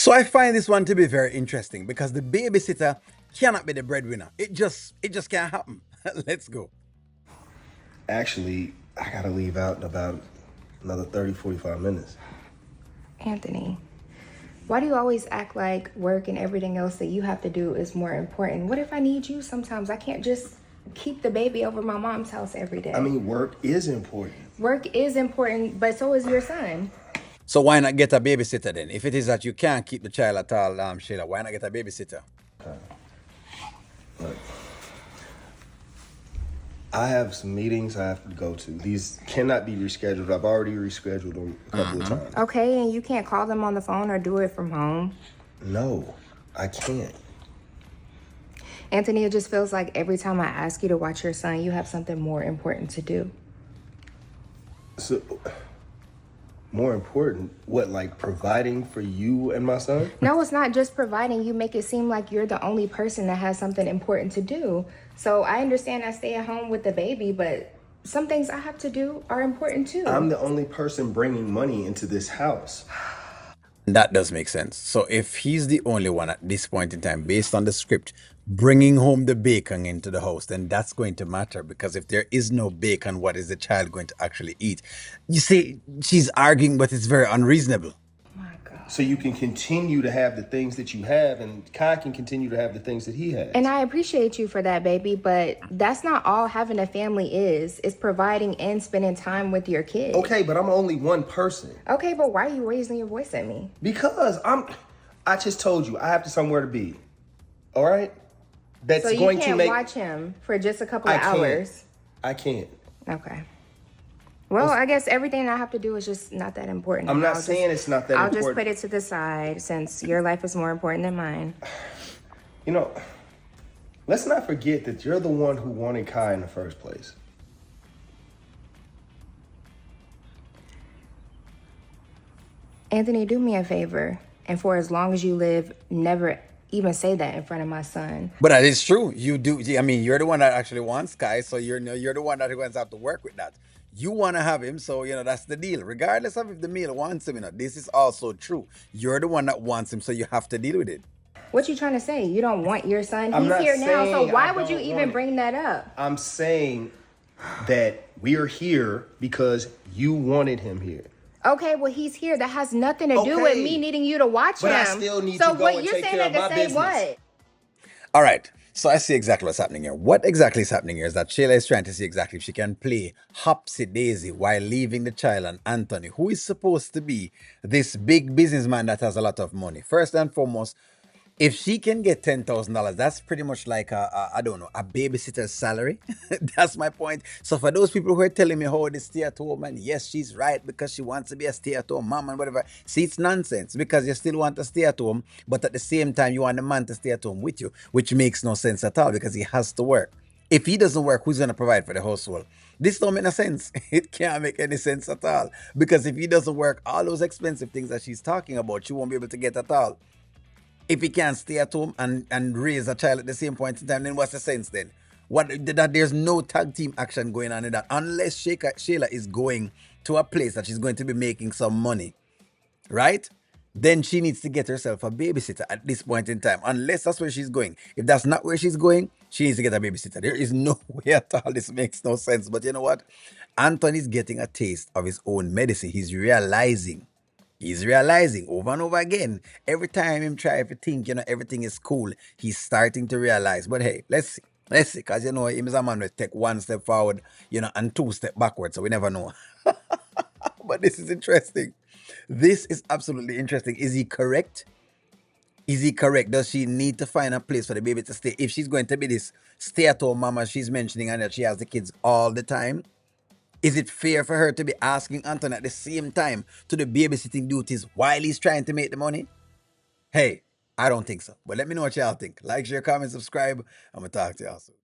So I find this one to be very interesting because the babysitter cannot be the breadwinner. It just can't happen. Let's go. Actually, I gotta leave out in about another 30, 45 minutes. Anthony, why do you always act like work and everything else that you have to do is more important? What if I need you sometimes? I can't just keep the baby over my mom's house every day. I mean, work is important. Work is important, but so is your son. So why not get a babysitter then? If it is that you can't keep the child at all, Shayla, why not get a babysitter? Look, I have some meetings I have to go to. These cannot be rescheduled. I've already rescheduled them a couple of times. Okay, and you can't call them on the phone or do it from home. No, I can't. Anthony, it just feels like every time I ask you to watch your son, you have something more important to do. So, more important, what, like providing for you and my son? No, it's not just providing. You make it seem like you're the only person that has something important to do. So I understand I stay at home with the baby, but some things I have to do are important too. I'm the only person bringing money into this house. That does make sense. So if he's the only one at this point in time, based on the script, bringing home the bacon into the house, then that's going to matter because if there is no bacon, what is the child going to actually eat? You see, she's arguing, but it's very unreasonable. My God. So you can continue to have the things that you have, and Kai can continue to have the things that he has. And I appreciate you for that, baby, but that's not all having a family is. It's providing and spending time with your kids. Okay, but I'm only one person. Okay, but why are you raising your voice at me? Because I just told you, I have to somewhere to be. All right? That's So you going to can't make... watch him for just a couple of I can't. hours. I can't. Okay. Well, I guess everything I have to do is just not that important. I'm not saying it's not that important. I'll just put it to the side since your life is more important than mine. You know, let's not forget that you're the one who wanted Kai in the first place. Anthony, do me a favor. And for as long as you live, never even say that in front of my son. But that is true. You do. I mean, you're the one that actually wants Kai, so you're the one that going to have to work with that. You want to have him, so that's the deal. Regardless of if the male wants him, this is also true. You're the one that wants him, so you have to deal with it. What you trying to say? You don't want your son? I'm He's not here now, so saying why I would you don't even want it. bring that up? I'm saying that we're here because you wanted him here. Okay, well, he's here. That has nothing to do Okay. with me needing you to watch But him. I still need so to go what and you're take saying care of that my to say business. what? All right. So I see exactly what's happening here. What exactly is happening here is that Shayla is trying to see exactly if she can play Hopsy Daisy while leaving the child on Anthony, who is supposed to be this big businessman that has a lot of money. First and foremost, if she can get $10,000, that's pretty much like I don't know, a babysitter's salary. That's my point. So for those people who are telling me how they stay at home and yes, she's right because she wants to be a stay at home mom and whatever. See, it's nonsense because you still want to stay at home, but at the same time you want the man to stay at home with you, which makes no sense at all because he has to work. If he doesn't work, who's going to provide for the household? This don't make no sense. It can't make any sense at all because if he doesn't work, all those expensive things that she's talking about, she won't be able to get at all. If he can't stay at home and raise a child at the same point in time, then what's the sense then? That there's no tag team action going on in that unless Shayla is going to a place that she's going to be making some money, right? Then she needs to get herself a babysitter at this point in time, unless that's where she's going. If that's not where she's going, she needs to get a babysitter. There is no way at all. This makes no sense. But you know what? Anthony's getting a taste of his own medicine. He's realizing over and over again. Every time him try to think, everything is cool, he's starting to realize. But hey, let's see. Let's see. Because, him is a man will take one step forward, and two step backward. So we never know. But this is interesting. This is absolutely interesting. Is he correct? Is he correct? Does she need to find a place for the baby to stay? If she's going to be this stay-at-home mama she's mentioning and that she has the kids all the time, is it fair for her to be asking Anthony at the same time to do babysitting duties while he's trying to make the money? Hey, I don't think so. But let me know what y'all think. Like, share, comment, subscribe. I'm going to talk to y'all soon.